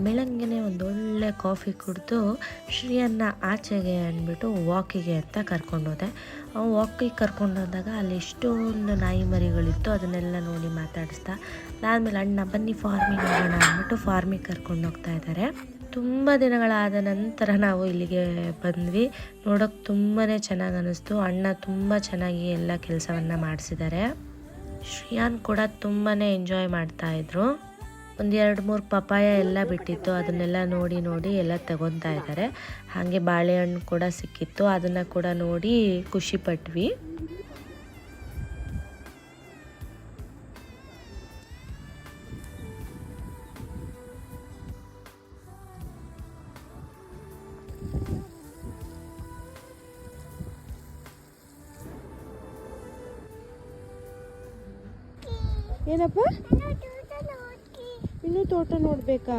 ಬೆಳಗ್ಗೆನೆ ಒಂದೊಳ್ಳೆ ಕಾಫಿ ಕುಡಿದು ಶ್ರೀಯನ್ನ ಆಚೆಗೆ ಅಂದ್ಬಿಟ್ಟು ವಾಕಿಗೆ ಅಂತ ಕರ್ಕೊಂಡೋದೆ. ವಾಕಿಗೆ ಕರ್ಕೊಂಡೋದಾಗ ಅಲ್ಲಿ ಎಷ್ಟೊಂದು ನಾಯಿ ಮರಿಗಳಿತ್ತು, ಅದನ್ನೆಲ್ಲ ನೋಡಿ ಮಾತಾಡಿಸ್ತಾ ಅದಾದಮೇಲೆ ಅಣ್ಣ ಬನ್ನಿ ಫಾರ್ಮಿಗೆ ಹೋಗೋಣ ಅಂದ್ಬಿಟ್ಟು ಫಾರ್ಮಿಗೆ ಕರ್ಕೊಂಡು ಹೋಗ್ತಾ ಇದ್ದಾರೆ. ತುಂಬ ದಿನಗಳಾದ ನಂತರ ನಾವು ಇಲ್ಲಿಗೆ ಬಂದ್ವಿ. ನೋಡೋಕೆ ತುಂಬಾ ಚೆನ್ನಾಗಿ ಅನ್ನಿಸ್ತು. ಅಣ್ಣ ತುಂಬ ಚೆನ್ನಾಗಿ ಎಲ್ಲ ಕೆಲಸವನ್ನು ಮಾಡಿಸಿದ್ದಾರೆ. ಶ್ರಿಯಾನ್ ಕೂಡ ತುಂಬಾ ಎಂಜಾಯ್ ಮಾಡ್ತಾಯಿದ್ರು. ಒಂದು 2-3 ಪಪಾಯ ಎಲ್ಲ ಬಿಟ್ಟಿತ್ತು, ಅದನ್ನೆಲ್ಲ ನೋಡಿ ಎಲ್ಲ ತಗೊತಾ ಇದ್ದಾರೆ. ಹಾಗೆ ಬಾಳೆಹಣ್ಣು ಕೂಡ ಸಿಕ್ಕಿತ್ತು, ಅದನ್ನು ಕೂಡ ನೋಡಿ ಖುಷಿ ಪಟ್ವಿ. ಏನಪ್ಪ, ಇನ್ನೂ ತೋಟ ನೋಡ್ಬೇಕಾ?